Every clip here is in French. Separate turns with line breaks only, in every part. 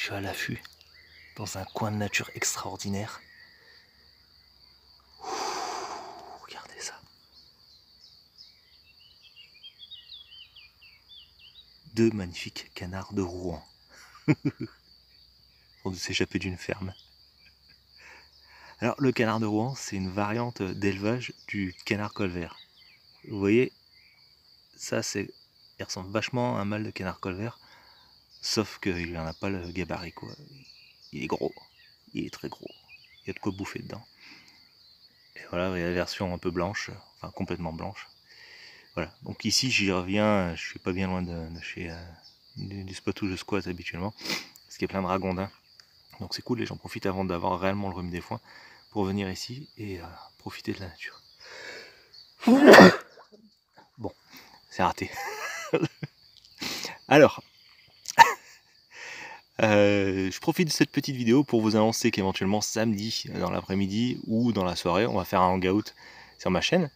suis à l'affût, dans un coin de nature extraordinaire. Ouh, regardez ça. Deux magnifiques canards de Rouen. Ont dû s'échapper d'une ferme. Alors le canard de Rouen, c'est une variante d'élevage du canard colvert. Vous voyez, ça il ressemble vachement à un mâle de canard colvert, sauf qu'il n'en a pas le gabarit quoi. Il est gros, il est très gros, il y a de quoi bouffer dedans. Et voilà, il y a la version un peu blanche, enfin complètement blanche. Voilà, donc ici j'y reviens, je suis pas bien loin de chez du spot où je squatte habituellement, parce qu'il y a plein de ragondins. Donc c'est cool, les gens profitent avant d'avoir réellement le rhume des foins pour venir ici et profiter de la nature. Bon, c'est raté. Alors, je profite de cette petite vidéo pour vous annoncer qu'éventuellement samedi dans l'après-midi ou dans la soirée, on va faire un hangout sur ma chaîne.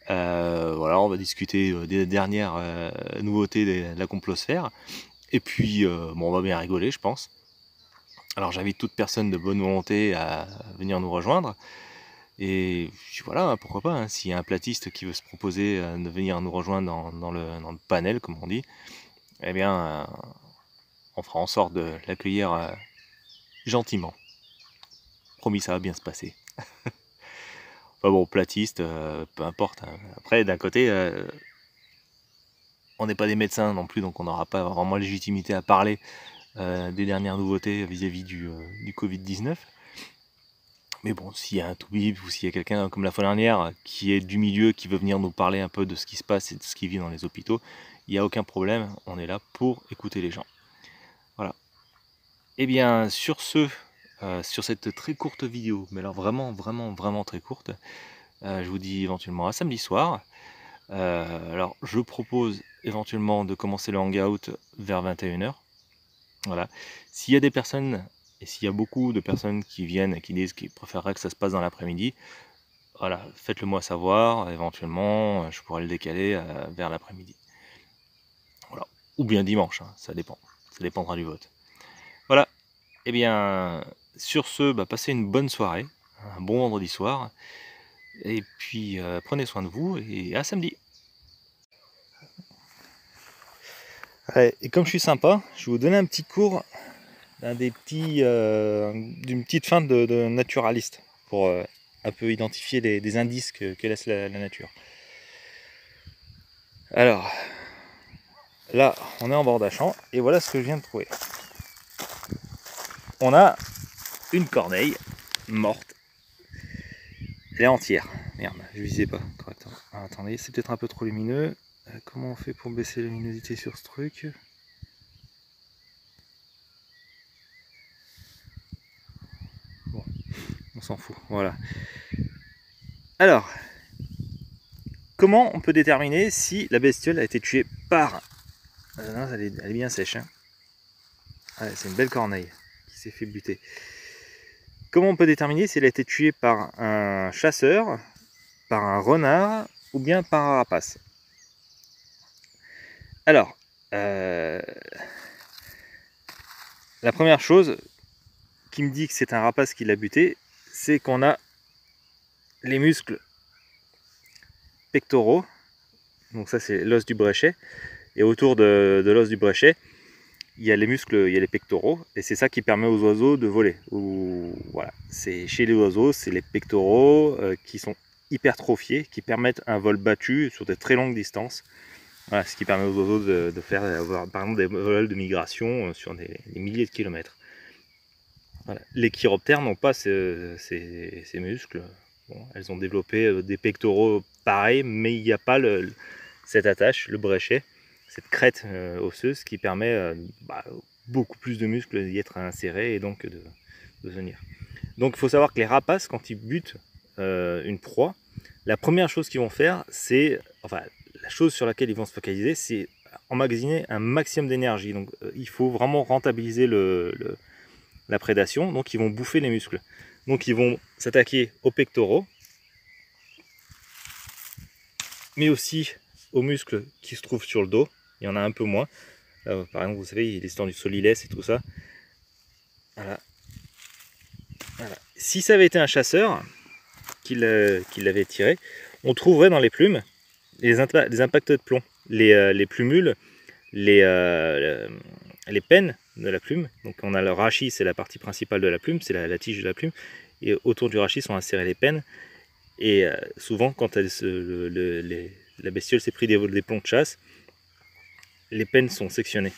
Voilà, on va discuter des dernières nouveautés de la complosphère. Et puis, bon, on va bien rigoler, je pense. Alors, j'invite toute personne de bonne volonté à venir nous rejoindre. Et puis voilà, pourquoi pas, hein, s'il y a un platiste qui veut se proposer de venir nous rejoindre dans le panel, comme on dit, eh bien, on fera en sorte de l'accueillir gentiment. Promis, ça va bien se passer. Enfin bon, platiste, peu importe. Hein. Après, d'un côté, on n'est pas des médecins non plus, donc on n'aura pas vraiment légitimité à parler des dernières nouveautés vis-à-vis du Covid-19. Mais bon, s'il y a un toubib ou s'il y a quelqu'un comme la fois dernière qui est du milieu, qui veut venir nous parler un peu de ce qui se passe et de ce qui vit dans les hôpitaux, il n'y a aucun problème, on est là pour écouter les gens. Voilà. Et bien, sur ce, sur cette très courte vidéo, mais alors vraiment très courte, je vous dis éventuellement à samedi soir. Alors, je propose éventuellement de commencer le hangout vers 21h. Voilà. S'il y a des personnes, et s'il y a beaucoup de personnes qui viennent et qui disent qu'ils préféreraient que ça se passe dans l'après-midi, voilà, faites-le moi savoir, éventuellement, je pourrais le décaler vers l'après-midi. Voilà. Ou bien dimanche, hein, ça dépend. Ça dépendra du vote. Voilà. Et bien, sur ce, passez une bonne soirée, un bon vendredi soir, et puis prenez soin de vous, et à samedi. Ouais, et comme je suis sympa, je vais vous donner un petit cours d'une petite feinte de naturaliste pour un peu identifier des indices que laisse la nature. Alors, là, on est en bord d'un champ et voilà ce que je viens de trouver. On a une corneille morte. Elle est entière. Merde, je visais pas correctement. Alors, attendez, c'est peut-être un peu trop lumineux. Comment on fait pour baisser la luminosité sur ce truc ? Bon, on s'en fout, voilà. Alors, comment on peut déterminer si la bestiole a été tuée par... non, elle est bien sèche. Hein. Ouais, c'est une belle corneille qui s'est fait buter. Comment on peut déterminer si elle a été tuée par un chasseur, par un renard ou bien par un rapace? Alors, la première chose qui me dit que c'est un rapace qui l'a buté, c'est qu'on a les muscles pectoraux. Donc ça c'est l'os du bréchet. Et autour de l'os du bréchet, il y a les muscles, il y a les pectoraux. Et c'est ça qui permet aux oiseaux de voler. Voilà. C'est chez les oiseaux, c'est les pectoraux qui sont hypertrophiés, qui permettent un vol battu sur de très longues distances. Voilà, ce qui permet aux oiseaux de faire par exemple des vols de migration sur des milliers de kilomètres. Voilà. Les chiroptères n'ont pas ces muscles. Bon, elles ont développé des pectoraux pareils, mais il n'y a pas cette attache, le bréchet, cette crête osseuse qui permet beaucoup plus de muscles d'y être insérés et donc de venir. Donc il faut savoir que les rapaces, quand ils butent une proie, la première chose qu'ils vont faire, c'est, enfin la chose sur laquelle ils vont se focaliser, c'est emmagasiner un maximum d'énergie. Donc il faut vraiment rentabiliser la prédation, donc ils vont bouffer les muscles. Donc ils vont s'attaquer aux pectoraux, mais aussi aux muscles qui se trouvent sur le dos. Il y en a un peu moins. Par exemple, vous savez, il y a l'histoire du solilès et tout ça. Voilà. Voilà. Si ça avait été un chasseur qui l'avait tiré, on trouverait dans les plumes des impacts de plomb. Les plumules, les pennes de la plume. Donc on a le rachis, c'est la partie principale de la plume, c'est la tige de la plume. Et autour du rachis sont insérées les pennes. Et souvent, quand la bestiole s'est pris des plombs de chasse, les pennes sont sectionnées.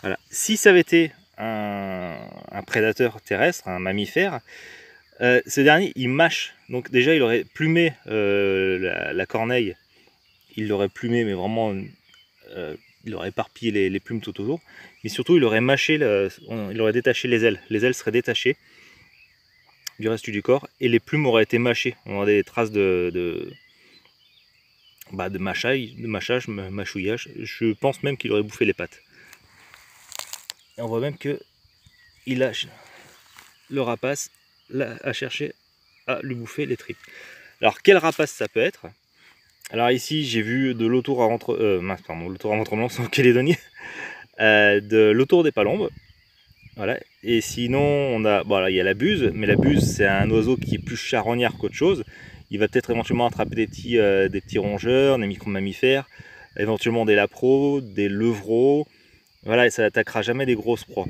Voilà. Si ça avait été un prédateur terrestre, un mammifère, ce dernier, il mâche. Donc déjà, il aurait plumé la corneille. Il l'aurait plumé, mais vraiment, il aurait éparpillé les plumes tout autour. Mais surtout, il aurait mâché, il aurait détaché les ailes. Les ailes seraient détachées du reste du corps et les plumes auraient été mâchées. On aurait des traces de mâchage, mâchouillage. Je pense même qu'il aurait bouffé les pattes. Et on voit même que le rapace a cherché à lui bouffer les tripes. Alors quel rapace ça peut être? Alors ici j'ai vu de l'autour à ventre blanc en Calédonie, de l'autour des palombes. Voilà. Et sinon on a, il y a la buse, mais la buse c'est un oiseau qui est plus charognard qu'autre chose. Il va peut-être éventuellement attraper des petits rongeurs, des micro-mammifères, éventuellement des lapros, des levreaux. Voilà, et ça n'attaquera jamais des grosses proies.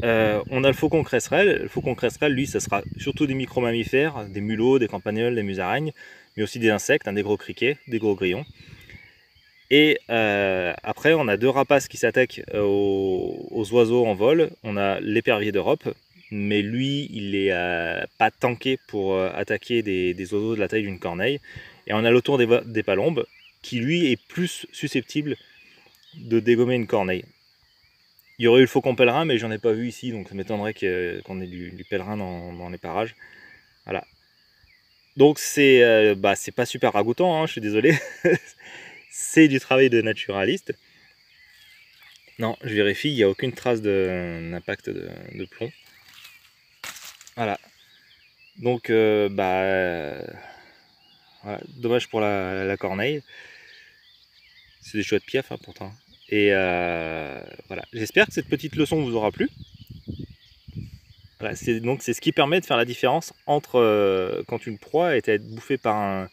On a le faucon cresserelle. Le faucon cresserelle, lui, ça sera surtout des micro-mammifères, des mulots, des campagnols, des musaraignes, mais aussi des insectes, des gros criquets, des gros grillons. Et après, on a deux rapaces qui s'attaquent aux oiseaux en vol. On a l'épervier d'Europe, mais lui, il est pas tanké pour attaquer des oiseaux de la taille d'une corneille. Et on a l'autour des palombes, qui lui est plus susceptible de dégommer une corneille. Il y aurait eu le faucon pèlerin, mais j'en ai pas vu ici, donc ça m'étonnerait qu'on ait du pèlerin dans les parages. Voilà. Donc c'est pas super ragoûtant, hein, je suis désolé. C'est du travail de naturaliste. Non, je vérifie, il n'y a aucune trace d'impact de plomb. Voilà. Donc, voilà. Dommage pour la corneille. C'est des chouettes piafs, hein, pourtant. Et voilà. J'espère que cette petite leçon vous aura plu. Voilà, c'est ce qui permet de faire la différence entre quand une proie a été bouffée par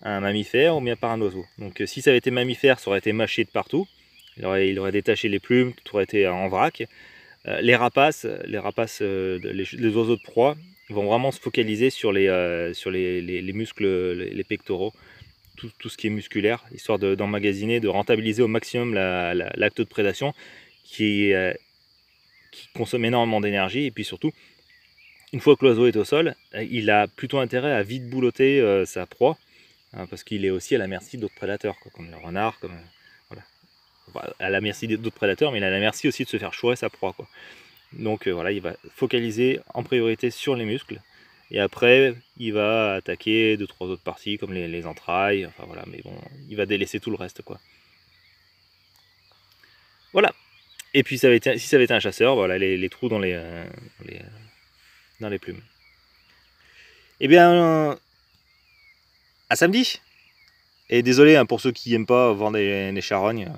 un mammifère ou bien par un oiseau. Donc si ça avait été mammifère, ça aurait été mâché de partout. Il aurait détaché les plumes, tout aurait été en vrac. Les rapaces, les oiseaux de proie vont vraiment se focaliser sur les muscles, les pectoraux, tout ce qui est musculaire, histoire d'emmagasiner, de rentabiliser au maximum l'acte de prédation qui consomme énormément d'énergie. Et puis surtout, une fois que l'oiseau est au sol, il a plutôt intérêt à vite boulotter sa proie, hein, parce qu'il est aussi à la merci d'autres prédateurs, comme le renard, voilà. Enfin, à la merci d'autres prédateurs, mais il est à la merci aussi de se faire chourer sa proie, quoi. Donc voilà, il va focaliser en priorité sur les muscles, et après il va attaquer 2-3 autres parties comme les entrailles, enfin voilà, mais bon, il va délaisser tout le reste, quoi. Voilà. Et puis si ça avait été un chasseur, voilà, les trous dans les plumes. Eh bien, à samedi. Et désolé, hein, pour ceux qui n'aiment pas voir des charognes.